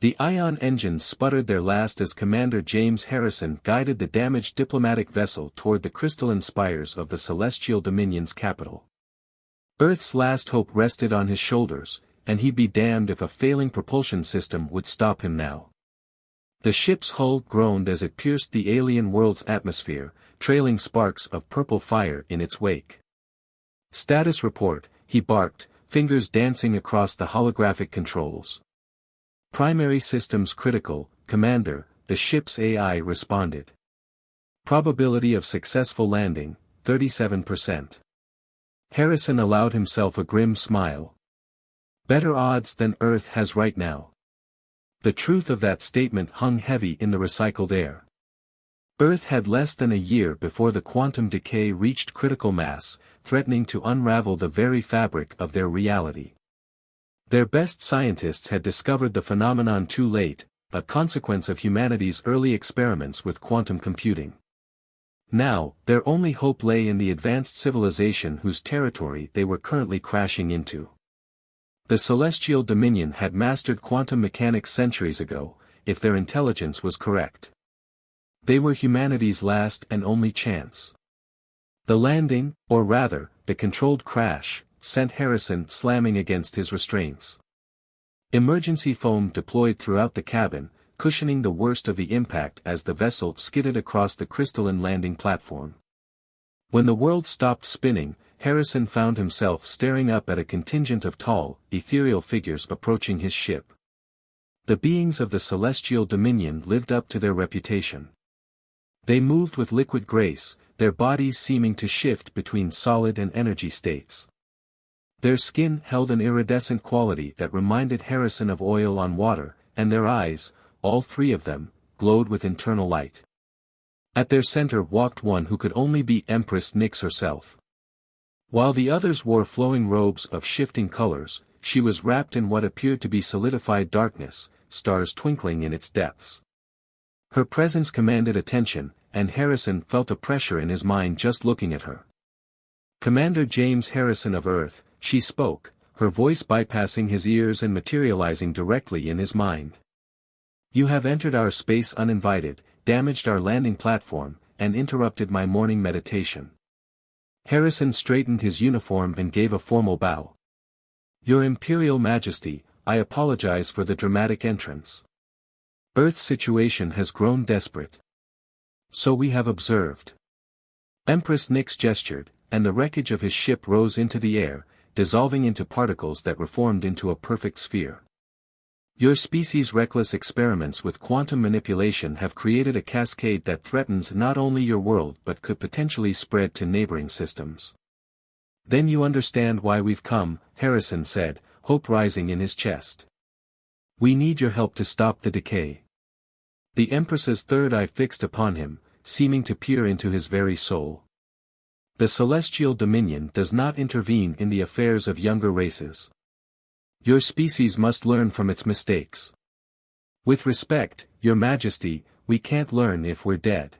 The ion engines sputtered their last as Commander James Harrison guided the damaged diplomatic vessel toward the crystalline spires of the Celestial Dominion's capital. Earth's last hope rested on his shoulders, and he'd be damned if a failing propulsion system would stop him now. The ship's hull groaned as it pierced the alien world's atmosphere, trailing sparks of purple fire in its wake. "Status report," he barked, fingers dancing across the holographic controls. "Primary systems critical, Commander," the ship's AI responded. "Probability of successful landing, 37%. Harrison allowed himself a grim smile. "Better odds than Earth has right now." The truth of that statement hung heavy in the recycled air. Earth had less than a year before the quantum decay reached critical mass, threatening to unravel the very fabric of their reality. Their best scientists had discovered the phenomenon too late, a consequence of humanity's early experiments with quantum computing. Now, their only hope lay in the advanced civilization whose territory they were currently crashing into. The Celestial Dominion had mastered quantum mechanics centuries ago, if their intelligence was correct. They were humanity's last and only chance. The landing, or rather, the controlled crash, sent Harrison slamming against his restraints. Emergency foam deployed throughout the cabin, cushioning the worst of the impact as the vessel skidded across the crystalline landing platform. When the world stopped spinning, Harrison found himself staring up at a contingent of tall, ethereal figures approaching his ship. The beings of the Celestial Dominion lived up to their reputation. They moved with liquid grace, their bodies seeming to shift between solid and energy states. Their skin held an iridescent quality that reminded Harrison of oil on water, and their eyes, all three of them, glowed with internal light. At their center walked one who could only be Empress Nyx herself. While the others wore flowing robes of shifting colors, she was wrapped in what appeared to be solidified darkness, stars twinkling in its depths. Her presence commanded attention, and Harrison felt a pressure in his mind just looking at her. "Commander James Harrison of Earth," she spoke, her voice bypassing his ears and materializing directly in his mind. "You have entered our space uninvited, damaged our landing platform, and interrupted my morning meditation." Harrison straightened his uniform and gave a formal bow. "Your Imperial Majesty, I apologize for the dramatic entrance. Earth's situation has grown desperate. So we have observed." Empress Nyx gestured, and the wreckage of his ship rose into the air, dissolving into particles that reformed into a perfect sphere. "Your species' reckless experiments with quantum manipulation have created a cascade that threatens not only your world but could potentially spread to neighboring systems." "Then you understand why we've come," Harrison said, hope rising in his chest. "We need your help to stop the decay." The Empress's third eye fixed upon him, seeming to peer into his very soul. "The Celestial Dominion does not intervene in the affairs of younger races. Your species must learn from its mistakes. With respect, Your Majesty, we can't learn if we're dead."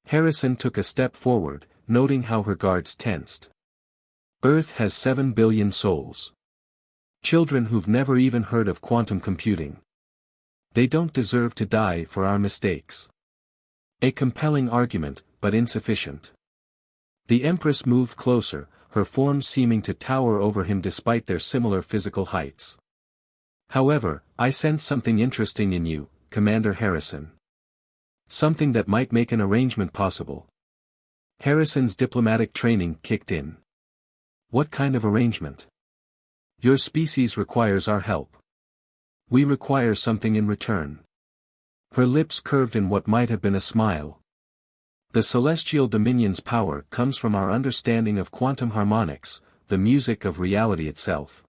Harrison took a step forward, noting how her guards tensed. "Earth has 7 billion souls. Children who've never even heard of quantum computing. They don't deserve to die for our mistakes." A compelling argument, but insufficient. The Empress moved closer, her form seeming to tower over him despite their similar physical heights. "However, I sense something interesting in you, Commander Harrison. Something that might make an arrangement possible." Harrison's diplomatic training kicked in. "What kind of arrangement?" "Your species requires our help. We require something in return." Her lips curved in what might have been a smile. "The Celestial Dominion's power comes from our understanding of quantum harmonics, the music of reality itself.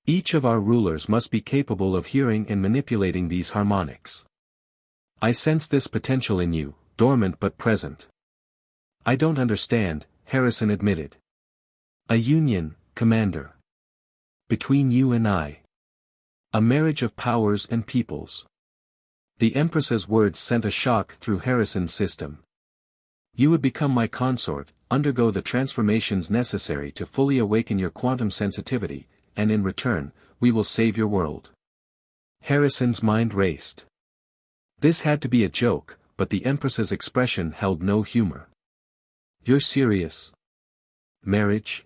Each of our rulers must be capable of hearing and manipulating these harmonics. I sense this potential in you, dormant but present." "I don't understand," Harrison admitted. "A union, Commander. Between you and I. A marriage of powers and peoples." The Empress's words sent a shock through Harrison's system. "You would become my consort, undergo the transformations necessary to fully awaken your quantum sensitivity, and in return, we will save your world." Harrison's mind raced. This had to be a joke, but the Empress's expression held no humor. You're serious? Marriage?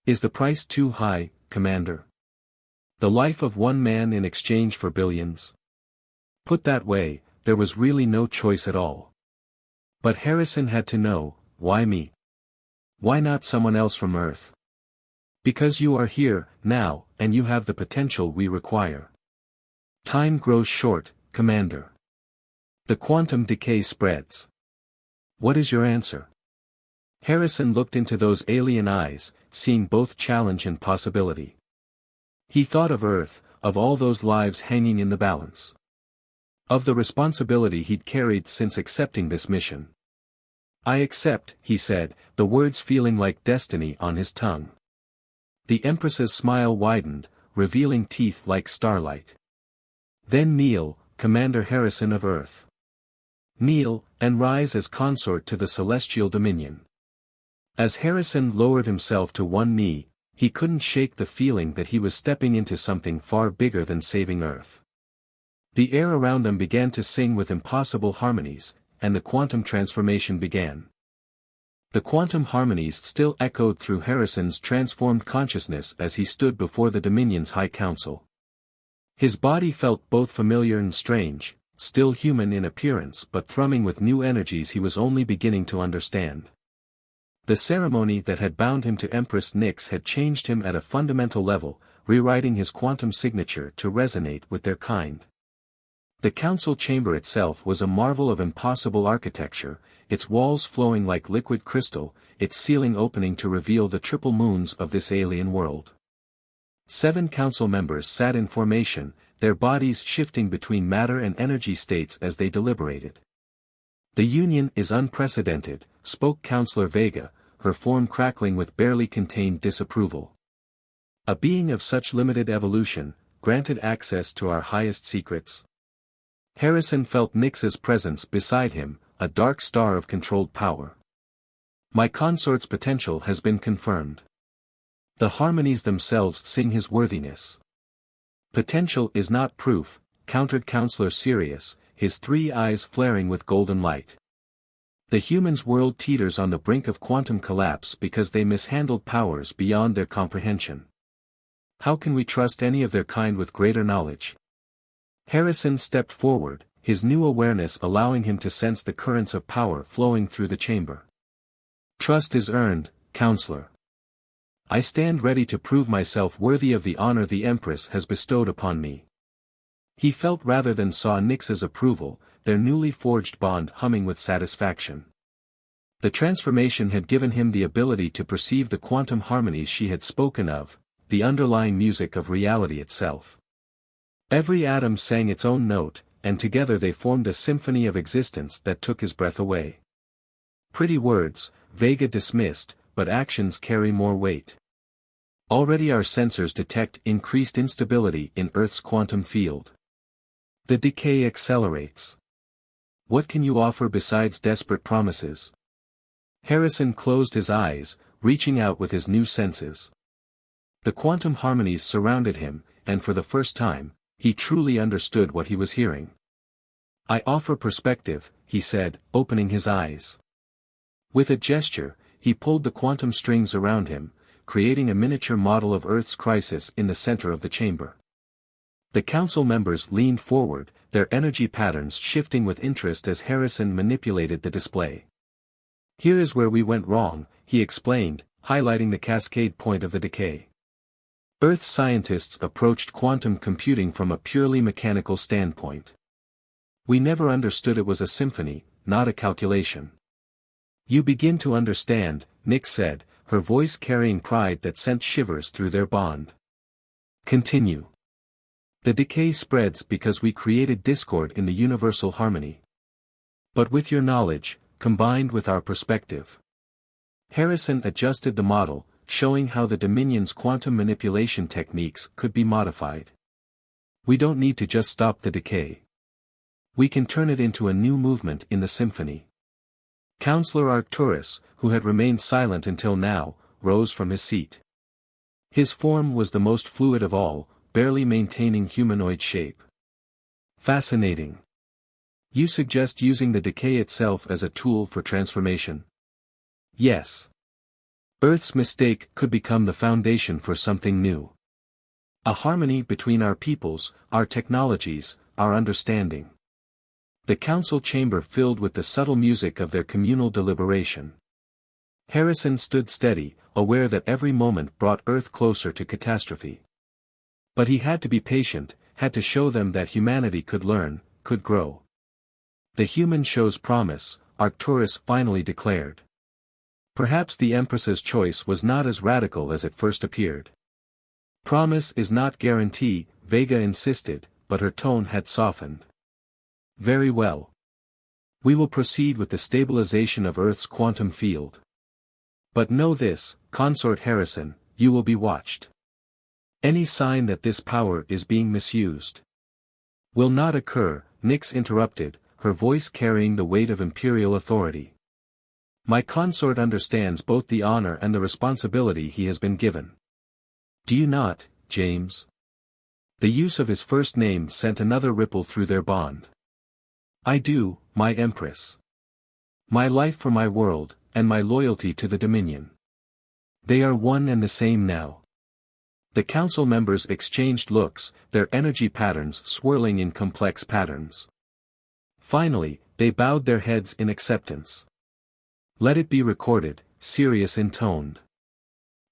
Is the price too high, Commander? The life of one man in exchange for billions? Put that way, there was really no choice at all. But Harrison had to know, why me? Why not someone else from Earth? Because you are here, now, and you have the potential we require. Time grows short, Commander. The quantum decay spreads. What is your answer? Harrison looked into those alien eyes, seeing both challenge and possibility. He thought of Earth, of all those lives hanging in the balance. Of the responsibility he'd carried since accepting this mission. I accept, he said, the words feeling like destiny on his tongue. The Empress's smile widened, revealing teeth like starlight. Then kneel, Commander Harrison of Earth. Kneel, and rise as consort to the Celestial Dominion. As Harrison lowered himself to one knee, he couldn't shake the feeling that he was stepping into something far bigger than saving Earth. The air around them began to sing with impossible harmonies, and the quantum transformation began. The quantum harmonies still echoed through Harrison's transformed consciousness as he stood before the Dominion's High Council. His body felt both familiar and strange, still human in appearance but thrumming with new energies he was only beginning to understand. The ceremony that had bound him to Empress Nyx had changed him at a fundamental level, rewriting his quantum signature to resonate with their kind. The council chamber itself was a marvel of impossible architecture, its walls flowing like liquid crystal, its ceiling opening to reveal the triple moons of this alien world. 7 council members sat in formation, their bodies shifting between matter and energy states as they deliberated. The union is unprecedented, spoke Councillor Vega, her form crackling with barely contained disapproval. A being of such limited evolution, granted access to our highest secrets? Harrison felt Nyx's presence beside him, a dark star of controlled power. My consort's potential has been confirmed. The harmonies themselves sing his worthiness. Potential is not proof, countered Councillor Sirius, his 3 eyes flaring with golden light. The humans' world teeters on the brink of quantum collapse because they mishandled powers beyond their comprehension. How can we trust any of their kind with greater knowledge? Harrison stepped forward, his new awareness allowing him to sense the currents of power flowing through the chamber. Trust is earned, Counselor. I stand ready to prove myself worthy of the honor the Empress has bestowed upon me. He felt rather than saw Nyx's approval, their newly forged bond humming with satisfaction. The transformation had given him the ability to perceive the quantum harmonies she had spoken of, the underlying music of reality itself. Every atom sang its own note, and together they formed a symphony of existence that took his breath away. Pretty words, Vega dismissed, but actions carry more weight. Already our sensors detect increased instability in Earth's quantum field. The decay accelerates. What can you offer besides desperate promises? Harrison closed his eyes, reaching out with his new senses. The quantum harmonies surrounded him, and for the first time, he truly understood what he was hearing. I offer perspective, he said, opening his eyes. With a gesture, he pulled the quantum strings around him, creating a miniature model of Earth's crisis in the center of the chamber. The council members leaned forward, their energy patterns shifting with interest as Harrison manipulated the display. Here is where we went wrong, he explained, highlighting the cascade point of the decay. Earth's scientists approached quantum computing from a purely mechanical standpoint. We never understood it was a symphony, not a calculation. You begin to understand, Nyx said, her voice carrying pride that sent shivers through their bond. Continue. The decay spreads because we created discord in the universal harmony. But with your knowledge, combined with our perspective. Harrison adjusted the model, showing how the Dominion's quantum manipulation techniques could be modified. We don't need to just stop the decay. We can turn it into a new movement in the symphony. Councillor Arcturus, who had remained silent until now, rose from his seat. His form was the most fluid of all, barely maintaining humanoid shape. Fascinating. You suggest using the decay itself as a tool for transformation? Yes. Earth's mistake could become the foundation for something new. A harmony between our peoples, our technologies, our understanding. The council chamber filled with the subtle music of their communal deliberation. Harrison stood steady, aware that every moment brought Earth closer to catastrophe. But he had to be patient, had to show them that humanity could learn, could grow. The human shows promise, Arcturus finally declared. Perhaps the Empress's choice was not as radical as it first appeared. Promise is not guarantee, Vega insisted, but her tone had softened. Very well. We will proceed with the stabilization of Earth's quantum field. But know this, Consort Harrison, you will be watched. Any sign that this power is being misused will not occur, Nyx interrupted, her voice carrying the weight of imperial authority. My consort understands both the honor and the responsibility he has been given. Do you not, James? The use of his first name sent another ripple through their bond. I do, my Empress. My life for my world, and my loyalty to the Dominion. They are one and the same now. The council members exchanged looks, their energy patterns swirling in complex patterns. Finally, they bowed their heads in acceptance. Let it be recorded, serious intoned.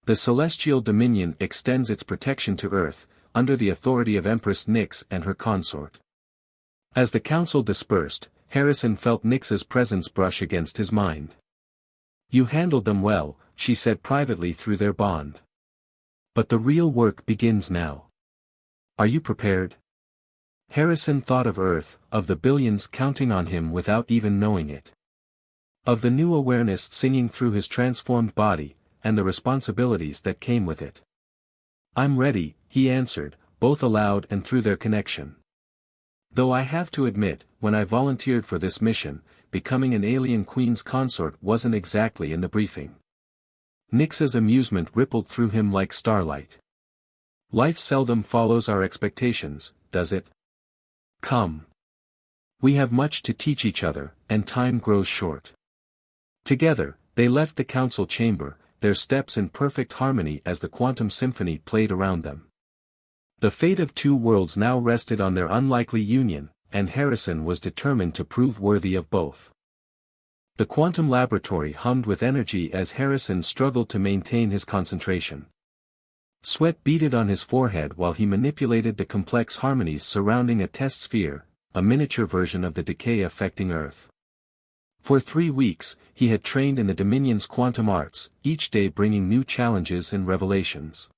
The Celestial Dominion extends its protection to Earth, under the authority of Empress Nyx and her consort. As the council dispersed, Harrison felt Nyx's presence brush against his mind. You handled them well, she said privately through their bond. But the real work begins now. Are you prepared? Harrison thought of Earth, of the billions counting on him without even knowing it. Of the new awareness singing through his transformed body, and the responsibilities that came with it. I'm ready, he answered, both aloud and through their connection. Though I have to admit, when I volunteered for this mission, becoming an alien queen's consort wasn't exactly in the briefing. Nyx's amusement rippled through him like starlight. Life seldom follows our expectations, does it? Come. We have much to teach each other, and time grows short. Together, they left the council chamber, their steps in perfect harmony as the quantum symphony played around them. The fate of two worlds now rested on their unlikely union, and Harrison was determined to prove worthy of both. The quantum laboratory hummed with energy as Harrison struggled to maintain his concentration. Sweat beaded on his forehead while he manipulated the complex harmonies surrounding a test sphere, a miniature version of the decay affecting Earth. For 3 weeks, he had trained in the Dominion's quantum arts, each day bringing new challenges and revelations.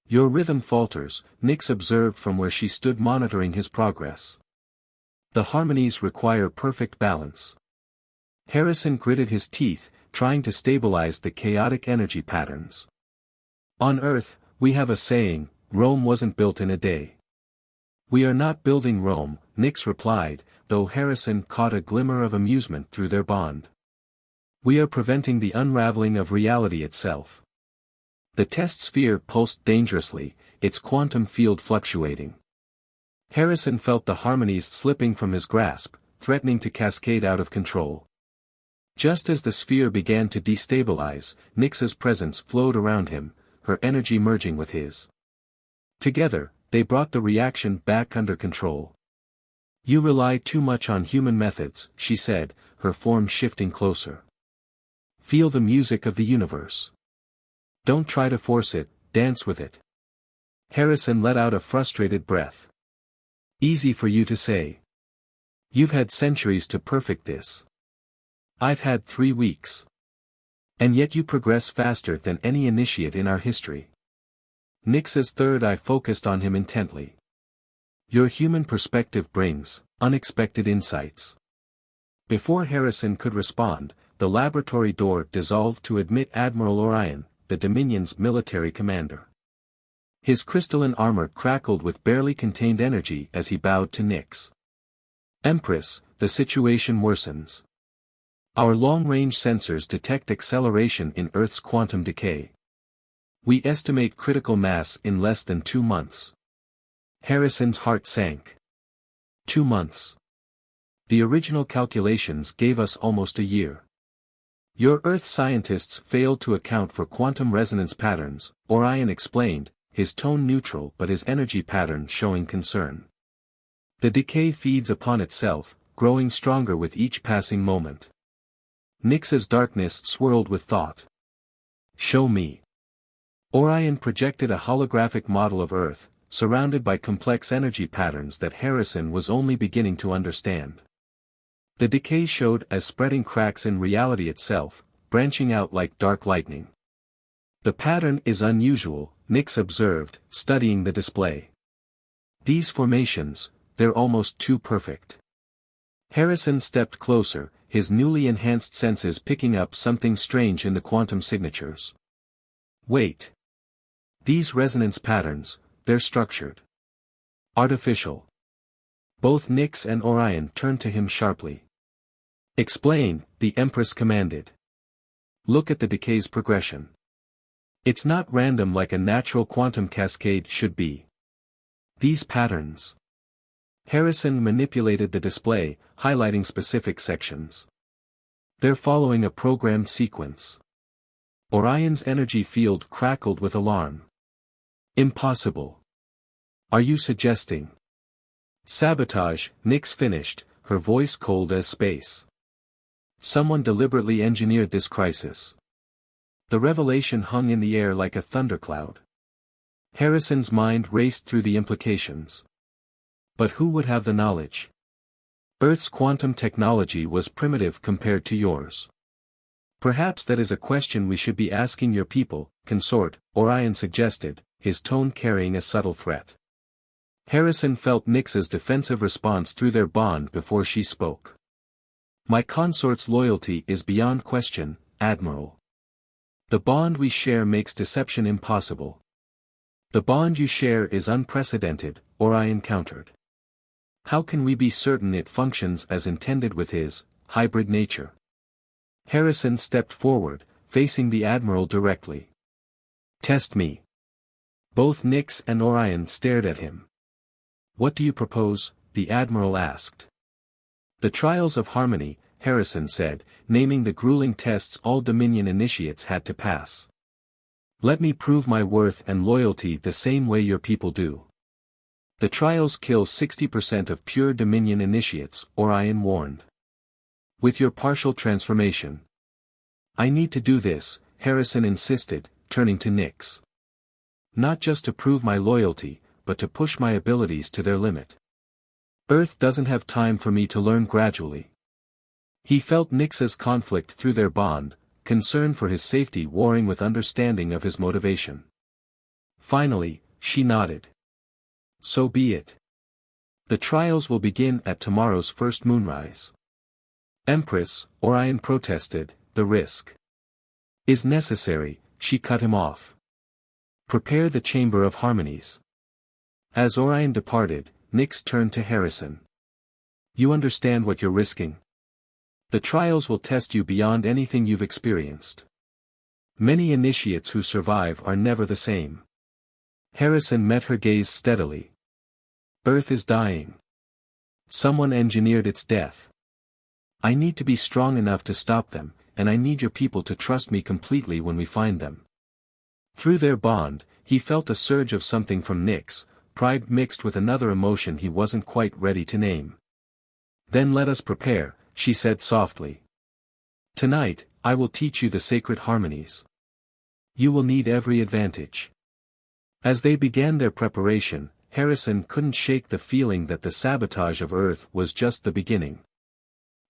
Your rhythm falters, Nyx observed from where she stood monitoring his progress. The harmonies require perfect balance. Harrison gritted his teeth, trying to stabilize the chaotic energy patterns. On Earth, we have a saying, Rome wasn't built in a day. We are not building Rome, Nyx replied, though Harrison caught a glimmer of amusement through their bond. We are preventing the unraveling of reality itself. The test sphere pulsed dangerously, its quantum field fluctuating. Harrison felt the harmonies slipping from his grasp, threatening to cascade out of control. Just as the sphere began to destabilize, Nyx's presence flowed around him, her energy merging with his. Together, they brought the reaction back under control. You rely too much on human methods, she said, her form shifting closer. Feel the music of the universe. Don't try to force it, dance with it. Harrison let out a frustrated breath. Easy for you to say. You've had centuries to perfect this. I've had 3 weeks. And yet you progress faster than any initiate in our history. Nyx's third eye focused on him intently. Your human perspective brings unexpected insights. Before Harrison could respond, the laboratory door dissolved to admit Admiral Orion, the Dominion's military commander. His crystalline armor crackled with barely contained energy as he bowed to Nyx. Empress, the situation worsens. Our long-range sensors detect acceleration in Earth's quantum decay. We estimate critical mass in less than 2 months. Harrison's heart sank. 2 months. The original calculations gave us almost a year. Your Earth scientists failed to account for quantum resonance patterns, Orion explained, his tone neutral but his energy pattern showing concern. The decay feeds upon itself, growing stronger with each passing moment. Nyx's darkness swirled with thought. Show me. Orion projected a holographic model of Earth, surrounded by complex energy patterns that Harrison was only beginning to understand. The decay showed as spreading cracks in reality itself, branching out like dark lightning. The pattern is unusual, Nyx observed, studying the display. These formations, they're almost too perfect. Harrison stepped closer, his newly enhanced senses picking up something strange in the quantum signatures. Wait. These resonance patterns, they're structured. Artificial. Both Nyx and Orion turned to him sharply. Explain, the Empress commanded. Look at the decay's progression. It's not random like a natural quantum cascade should be. These patterns. Harrison manipulated the display, highlighting specific sections. They're following a programmed sequence. Orion's energy field crackled with alarm. Impossible. Are you suggesting sabotage? Nyx finished, her voice cold as space. Someone deliberately engineered this crisis. The revelation hung in the air like a thundercloud. Harrison's mind raced through the implications. But who would have the knowledge? Earth's quantum technology was primitive compared to yours. Perhaps that is a question we should be asking your people, consort, Orion suggested, his tone carrying a subtle threat. Harrison felt Nyx's defensive response through their bond before she spoke. My consort's loyalty is beyond question, Admiral. The bond we share makes deception impossible. The bond you share is unprecedented, Orion countered. How can we be certain it functions as intended with his hybrid nature? Harrison stepped forward, facing the Admiral directly. Test me. Both Nyx and Orion stared at him. What do you propose? The Admiral asked. The trials of harmony, Harrison said, naming the grueling tests all Dominion initiates had to pass. Let me prove my worth and loyalty the same way your people do. The trials kill 60% of pure Dominion initiates, Orion warned. With your partial transformation. I need to do this, Harrison insisted, turning to Nyx. Not just to prove my loyalty, but to push my abilities to their limit. Earth doesn't have time for me to learn gradually. He felt Nyx's conflict through their bond, concern for his safety warring with understanding of his motivation. Finally, she nodded. So be it. The trials will begin at tomorrow's first moonrise. Empress, Orion protested, the risk is necessary, she cut him off. Prepare the Chamber of Harmonies. As Orion departed, Nyx turned to Harrison. You understand what you're risking? The trials will test you beyond anything you've experienced. Many initiates who survive are never the same. Harrison met her gaze steadily. Earth is dying. Someone engineered its death. I need to be strong enough to stop them, and I need your people to trust me completely when we find them. Through their bond, he felt a surge of something from Nyx, pride mixed with another emotion he wasn't quite ready to name. Then let us prepare, she said softly. Tonight, I will teach you the sacred harmonies. You will need every advantage. As they began their preparation, Harrison couldn't shake the feeling that the sabotage of Earth was just the beginning.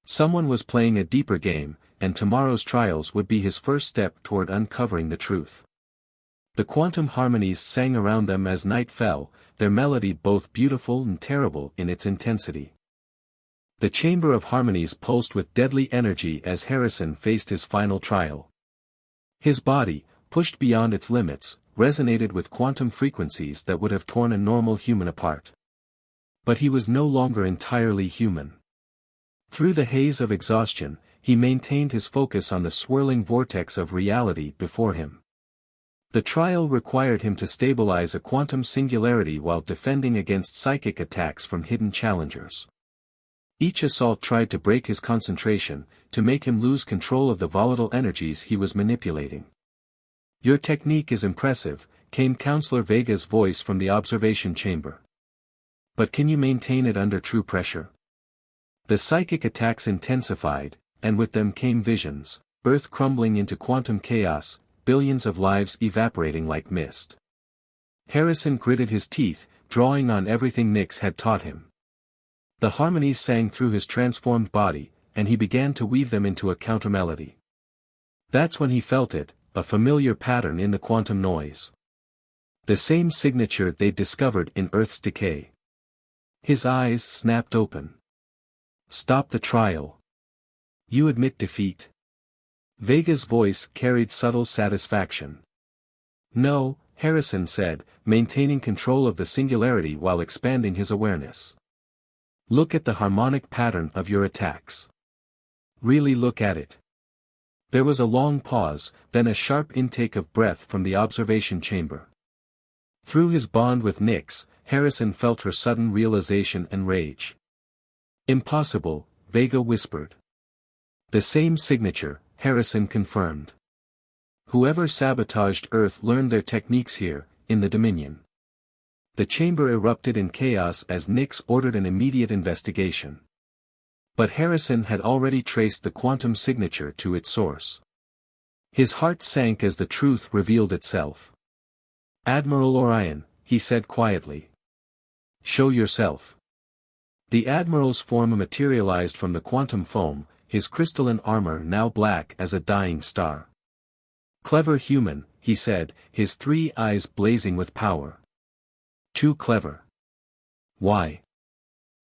Someone was playing a deeper game, and tomorrow's trials would be his first step toward uncovering the truth. The quantum harmonies sang around them as night fell, their melody both beautiful and terrible in its intensity. The Chamber of Harmonies pulsed with deadly energy as Harrison faced his final trial. His body, pushed beyond its limits, resonated with quantum frequencies that would have torn a normal human apart. But he was no longer entirely human. Through the haze of exhaustion, he maintained his focus on the swirling vortex of reality before him. The trial required him to stabilize a quantum singularity while defending against psychic attacks from hidden challengers. Each assault tried to break his concentration, to make him lose control of the volatile energies he was manipulating. "Your technique is impressive," came Counselor Vega's voice from the observation chamber. "But can you maintain it under true pressure?" The psychic attacks intensified, and with them came visions, Earth crumbling into quantum chaos, billions of lives evaporating like mist. Harrison gritted his teeth, drawing on everything Nyx had taught him. The harmonies sang through his transformed body, and he began to weave them into a countermelody. That's when he felt it, a familiar pattern in the quantum noise. The same signature they'd discovered in Earth's decay. His eyes snapped open. "Stop the trial. You admit defeat?" Vega's voice carried subtle satisfaction. "No," Harrison said, maintaining control of the singularity while expanding his awareness. "Look at the harmonic pattern of your attacks. Really look at it." There was a long pause, then a sharp intake of breath from the observation chamber. Through his bond with Nyx, Harrison felt her sudden realization and rage. "Impossible," Vega whispered. "The same signature," Harrison confirmed. "Whoever sabotaged Earth learned their techniques here, in the Dominion." The chamber erupted in chaos as Nyx ordered an immediate investigation. But Harrison had already traced the quantum signature to its source. His heart sank as the truth revealed itself. "Admiral Orion," he said quietly. "Show yourself." The Admiral's form materialized from the quantum foam, his crystalline armor now black as a dying star. "Clever human," he said, his 3 eyes blazing with power. "Too clever." "Why?"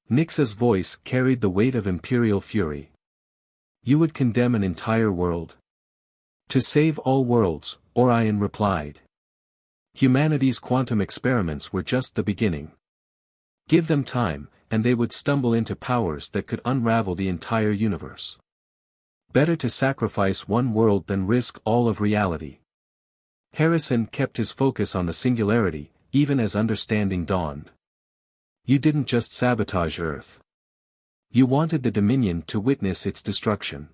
Nyx's voice carried the weight of imperial fury. "You would condemn an entire world?" "To save all worlds," Orion replied. "Humanity's quantum experiments were just the beginning. Give them time, and they would stumble into powers that could unravel the entire universe. Better to sacrifice one world than risk all of reality." Harrison kept his focus on the singularity, even as understanding dawned. "You didn't just sabotage Earth. You wanted the Dominion to witness its destruction.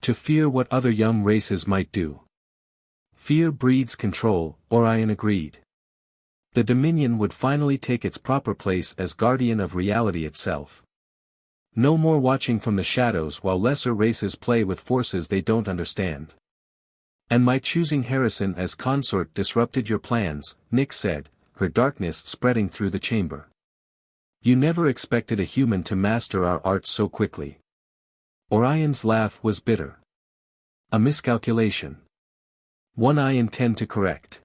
To fear what other young races might do." "Fear breeds control," Orion agreed. The Dominion would finally take its proper place as guardian of reality itself. No more watching from the shadows while lesser races play with forces they don't understand. "And my choosing Harrison as consort disrupted your plans," Nyx said, her darkness spreading through the chamber. "You never expected a human to master our arts so quickly." Orion's laugh was bitter. "A miscalculation. One I intend to correct."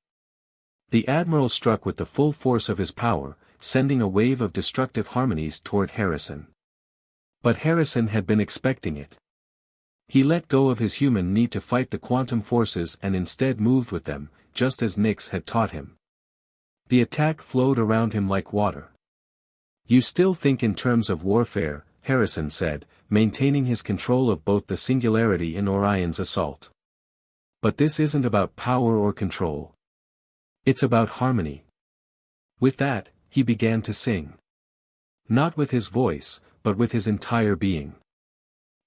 The Admiral struck with the full force of his power, sending a wave of destructive harmonies toward Harrison. But Harrison had been expecting it. He let go of his human need to fight the quantum forces and instead moved with them, just as Nyx had taught him. The attack flowed around him like water. "You still think in terms of warfare," Harrison said, maintaining his control of both the singularity and Orion's assault. "But this isn't about power or control. It's about harmony." With that, he began to sing. Not with his voice, but with his entire being.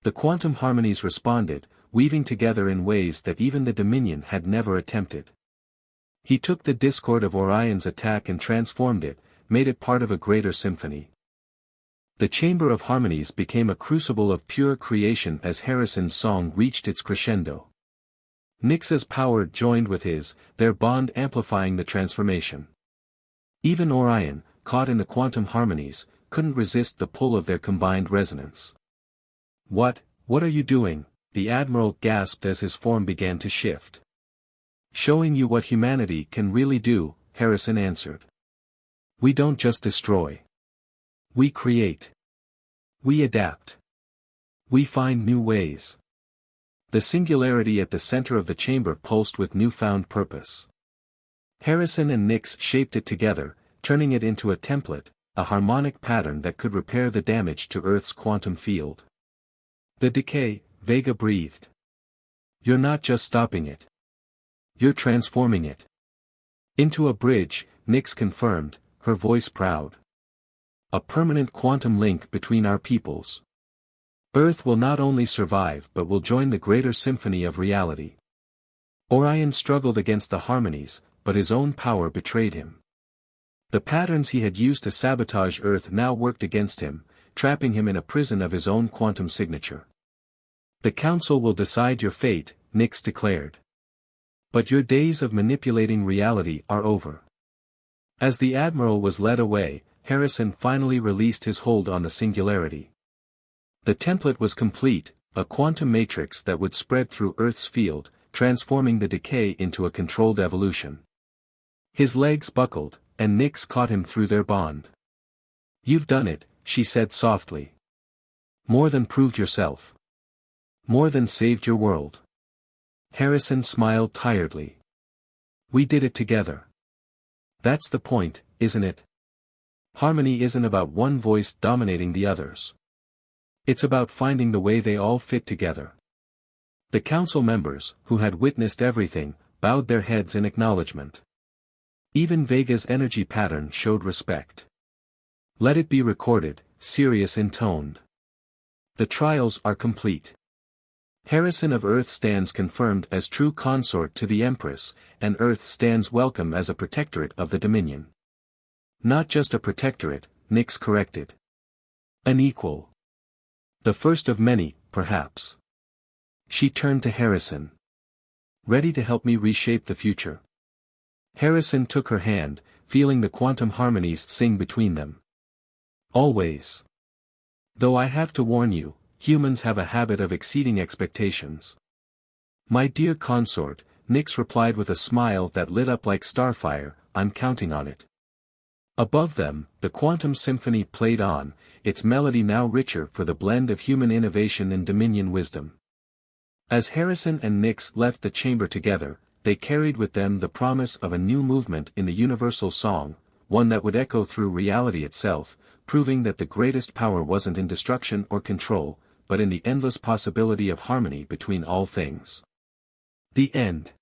The quantum harmonies responded, weaving together in ways that even the Dominion had never attempted. He took the discord of Orion's attack and transformed it, made it part of a greater symphony. The Chamber of Harmonies became a crucible of pure creation as Harrison's song reached its crescendo. Nyx's power joined with his, their bond amplifying the transformation. Even Orion, caught in the quantum harmonies, couldn't resist the pull of their combined resonance. What are you doing?" the Admiral gasped as his form began to shift. "Showing you what humanity can really do," Harrison answered. "We don't just destroy. We create. We adapt. We find new ways." The singularity at the center of the chamber pulsed with newfound purpose. Harrison and Nyx shaped it together, turning it into a template, a harmonic pattern that could repair the damage to Earth's quantum field. "The decay," Vega breathed. "You're not just stopping it. You're transforming it." "Into a bridge," Nyx confirmed, her voice proud. a permanent quantum link between our peoples. Earth will not only survive but will join the greater symphony of reality. Orion struggled against the harmonies, but his own power betrayed him. The patterns he had used to sabotage Earth now worked against him, trapping him in a prison of his own quantum signature. The Council will decide your fate, Nyx declared. But your days of manipulating reality are over. As the Admiral was led away, Harrison finally released his hold on the singularity. The template was complete, a quantum matrix that would spread through Earth's field, transforming the decay into a controlled evolution. His legs buckled, and Nyx caught him through their bond. "You've done it," she said softly. "More than proved yourself. More than saved your world." Harrison smiled tiredly. "We did it together. That's the point, isn't it? Harmony isn't about one voice dominating the others. It's about finding the way they all fit together." The council members, who had witnessed everything, bowed their heads in acknowledgement. Even Vega's energy pattern showed respect. "Let it be recorded," Sirius intoned. "The trials are complete. Harrison of Earth stands confirmed as true consort to the Empress, and Earth stands welcome as a protectorate of the Dominion." "Not just a protectorate," Nyx corrected. "An equal. The first of many, perhaps." She turned to Harrison. "Ready to help me reshape the future?" Harrison took her hand, feeling the quantum harmonies sing between them. "Always. Though I have to warn you, humans have a habit of exceeding expectations." "My dear consort," Nyx replied with a smile that lit up like starfire, "I'm counting on it." Above them, the quantum symphony played on, its melody now richer for the blend of human innovation and Dominion wisdom. As Harrison and Nyx left the chamber together, they carried with them the promise of a new movement in the universal song, one that would echo through reality itself, proving that the greatest power wasn't in destruction or control, but in the endless possibility of harmony between all things. The end.